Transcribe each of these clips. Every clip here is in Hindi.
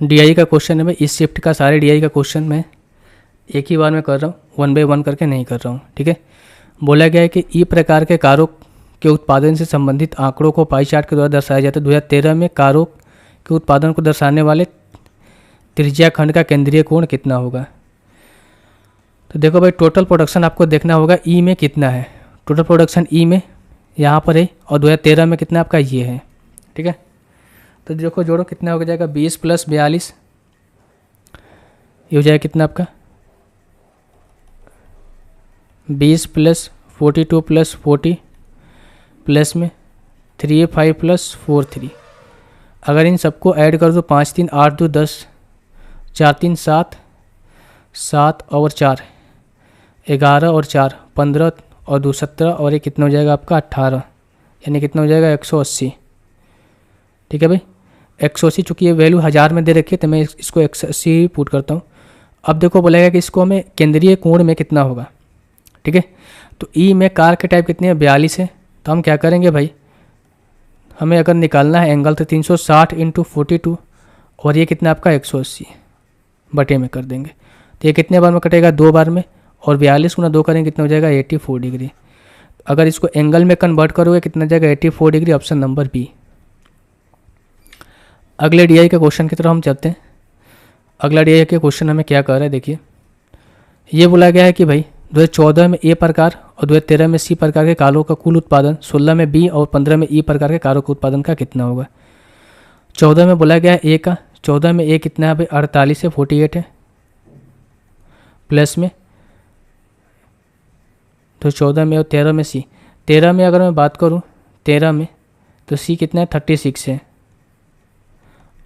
डीआई का क्वेश्चन है भाई। इस शिफ्ट का सारे डीआई का क्वेश्चन मैं एक ही बार में कर रहा हूँ, 1 बाय 1 करके नहीं कर रहा हूँ। ठीक है, बोला गया है कि ई प्रकार के कारों के उत्पादन से संबंधित आंकड़ों को पाई चार्ट के द्वारा दर्शाया जाता है। 2013 में कारों के उत्पादन को दर्शाने वाले त्रिज्या खंड का केंद्रीय कोण कितना होगा। तो देखो भाई, टोटल प्रोडक्शन आपको देखना होगा ई में कितना है। टोटल प्रोडक्शन ई में यहाँ पर है और 2013 में कितना आपका ये है। ठीक है, तो देखो जोड़ो कितना हो जाएगा, 20 + 42 ये हो जाएगा कितना आपका 20 + 42 + 40 प्लस में 3 5 + 4 3। अगर इन सबको ऐड कर दो 5 3 8 2 10 4 3 7 7 और 4 11 और 4 15 और 2 17 और ये कितना हो जाएगा आपका 18, यानी कितना हो जाएगा 180। ठीक है भाई, 180 चूँकि ये वैल्यू 1000 में दे रखी है तो मैं इसको 180 पुट करता हूँ। अब देखो बोलेगा कि इसको हमें केंद्रीय कोण में कितना होगा। ठीक है, तो ई में कार के टाइप कितनी है 42 है, तो हम क्या करेंगे भाई, हमें अगर निकालना है एंगल तो 360 × 42 और ये कितना आपका 180 बटे में कर देंगे। तो ये कितने बार में कटेगा 2 बार में, और 42 × 2 करेंगे कितना हो जाएगा 84 डिग्री। अगर इसको एंगल में कन्वर्ट करोगे कितना जाएगा 84 डिग्री, ऑप्शन नंबर बी। अगले डीआई के क्वेश्चन की तरफ हम चलते हैं। अगला डीआई के क्वेश्चन हमें क्या कर रहा है, देखिए ये बोला गया है कि भाई 2014 में ए प्रकार और 2013 में सी प्रकार के कारों का कुल उत्पादन 16 में बी और 15 में ई प्रकार के कारों के उत्पादन का कितना होगा। 14 में बोला गया है ए का, 14 में ए कितना है भाई 48 है 48 है, प्लस में तो 14 में और 13 में सी। 13 में अगर मैं बात करूं 13 में तो सी कितना है 36 है।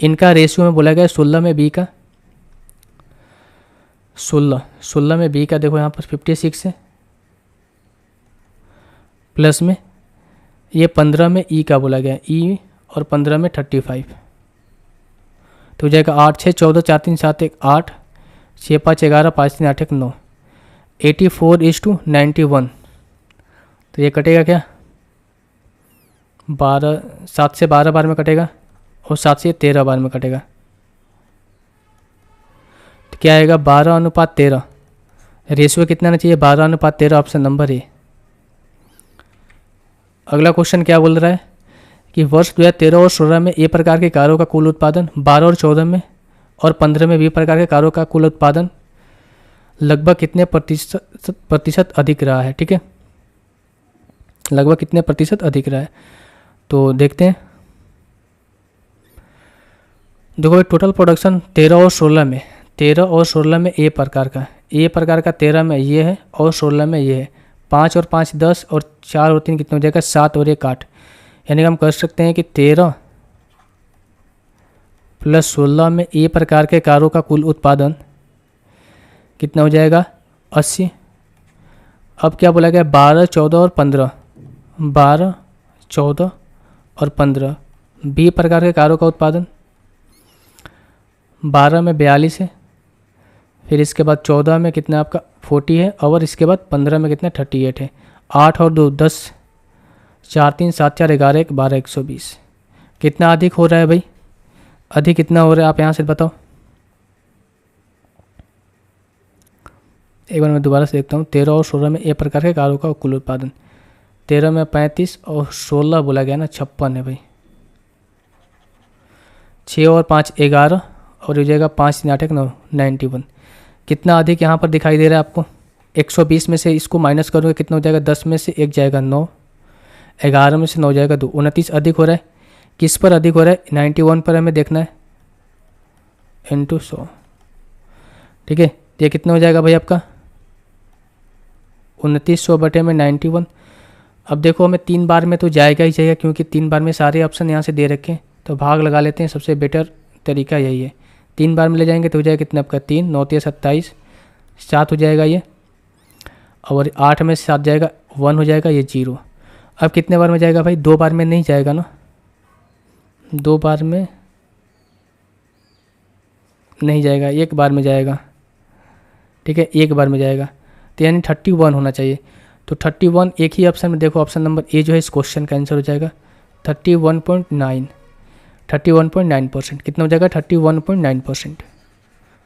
इनका रेशियो में बोला गया है 16 में बी का 16 में बी का देखो यहाँ पर 56 है, प्लस में ये 15 में ई का बोला गया है ई और 15 में 35, तो हो जाएगा 8 6 14 4 3 7 1 8 6 5 11 5 3 8 1 9 84:91। तो ये कटेगा क्या 12 7 से 12 बार में कटेगा और 7 से 13 बार में कटेगा, तो क्या आएगा 12:13। रेशियो कितना आना चाहिए 12:13, ऑप्शन नंबर ए। अगला क्वेश्चन क्या बोल रहा है कि वर्ष 2013 और 16 में ए प्रकार के कारों का कुल उत्पादन 12 और 14 में और 15 में बी प्रकार के कारों का कुल उत्पादन लगभग कितने प्रतिशत अधिक रहा है। ठीक है, लगभग कितने प्रतिशत अधिक रहा है, तो देखते हैं। देखो भाई, टोटल प्रोडक्शन 13 और 16 में ए प्रकार का 13 में ये है और 16 में ये है। 5 और 5 10 और 4 और 3 कितना हो जाएगा 7 और 1 8, यानी हम कर सकते हैं कि 13 + 16 में ए प्रकार के कारों का कुल उत्पादन कितना हो जाएगा 80। अब क्या बोला गया 12 14 और 15, 12 14 और 15 बी प्रकार के कारों का उत्पादन 12 में 42 है, फिर इसके बाद 14 में कितना आपका 40 है और इसके बाद 15 में कितना 38 है। 8 और 2 10 4 3 7 4 11 1 12 120। कितना अधिक हो रहा है भाई, अधिक कितना हो रहा है आप यहाँ से बताओ। एक बार मैं दोबारा से देखता हूँ। 13 और 16 में ए प्रकार के कारों का कुल उत्पादन 13 में 35 और 16 बोला गया ना 56 है भाई। 6 और 5 11 और हो जाएगा 5 3 8 1 9 91। कितना अधिक यहाँ पर दिखाई दे रहा है आपको। 120 में से इसको माइनस करोगे कितना हो जाएगा 10 में से 1 जाएगा 9, 11 में से 9 जाएगा 2, 29 अधिक हो रहा है। किस पर अधिक हो रहा है 91 पर हमें देखना है इंटू 100। ठीक है, ये कितना हो जाएगा भाई आपका 2900 बटे में 91। अब देखो हमें 3 बार में तो जाएगा ही जाएगा, क्योंकि 3 बार में सारे ऑप्शन यहाँ से दे रखे हैं, तो भाग लगा लेते हैं। सबसे बेटर तरीका यही है। 3 बार में ले जाएंगे तो हो जाएगा कितना आपका 3 9 3 27 7 हो जाएगा ये, और 8 में 7 जाएगा 1 हो जाएगा ये 0। अब कितने बार में जाएगा भाई 2 बार में नहीं जाएगा ना, 2 बार में नहीं जाएगा, 1 बार में जाएगा। ठीक है, 1 बार में जाएगा, तो यानी 31 होना चाहिए। तो 31 एक ही ऑप्शन में देखो, ऑप्शन नंबर ए जो है इस क्वेश्चन का आंसर हो जाएगा 31.9। 31.9%। कितना हो जाएगा? 31.9%।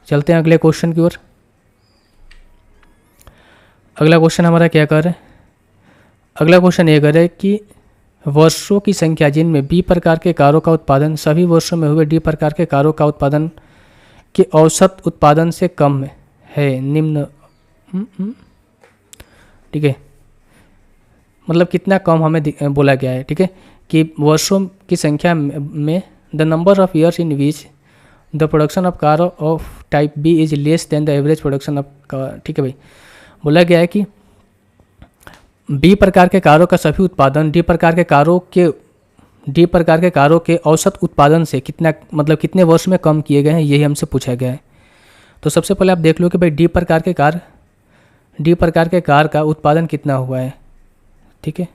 चलते हैं अगले क्वेश्चन की ओर। अगला क्वेश्चन हमारा क्या कर रहा है? अगला क्वेश्चन ये कर रहा है कि वर्षों की संख्या जिनमें बी प्रकार के कारों का उत्पादन सभी वर्षों में हुए डी प्रकार के कारों का उत्पादन के औसत उत्पादन से कम है निम्न। ठीक है, मतलब कितना कम हमें बोला गया है। ठीक है, कि वर्षों की संख्या में the number of years in which the production of car of type B is less than the average production of car. ठीक है भाई, बोला गया है कि बी प्रकार के कारों का सभी उत्पादन डी प्रकार के कारों के औसत उत्पादन से कितना, मतलब कितने वर्ष में कम किए गए हैं, यही हमसे पूछा गया है। तो सबसे पहले आप देख लो कि भाई डी प्रकार के कार का उत्पादन कितना हुआ है। ठीक है,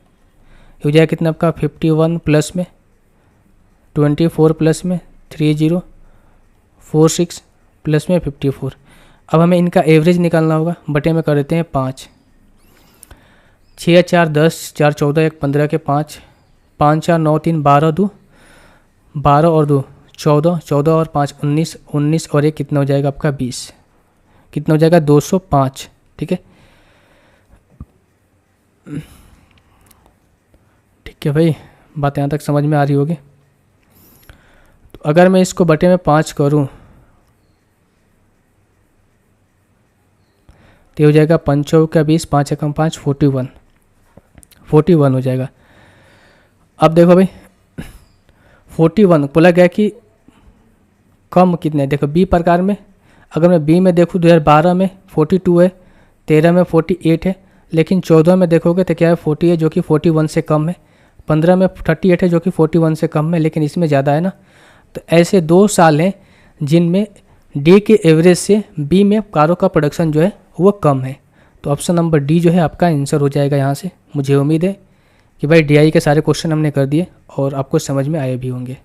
हो जाएगा कितना आपका 51 प्लस में 24 प्लस में 30 46 प्लस में 54। अब हमें इनका एवरेज निकालना होगा, बटे में कर देते हैं 5। 6 4 10 4 14 1 15 के 5 5 4 9 3 12 2 12 और 2 14 14 और 5 19 19 और 1 कितना हो जाएगा आपका 20। कितना हो जाएगा? 205। ठीक है, ठीक है भाई, बात यहाँ तक समझ में आ रही होगी। तो अगर मैं इसको बटे में 5 करूँ तो हो जाएगा 5 का 20 5 एकम 5 41 हो जाएगा। अब देखो भाई 41 बोला गया कि कम कितने, देखो बी प्रकार में अगर मैं बी में देखूँ 2012 में 42 है, 13 में 48 है, लेकिन 14 में देखोगे तो क्या है 40 है जो कि 41 से कम है, 15 में 38 है जो कि 41 से कम है, लेकिन इसमें ज़्यादा है ना। तो ऐसे 2 साल हैं जिनमें डी के एवरेज से बी में कारों का प्रोडक्शन जो है वो कम है। तो ऑप्शन नंबर डी जो है आपका आंसर हो जाएगा यहाँ से। मुझे उम्मीद है कि भाई डीआई के सारे क्वेश्चन हमने कर दिए और आपको समझ में आए भी होंगे।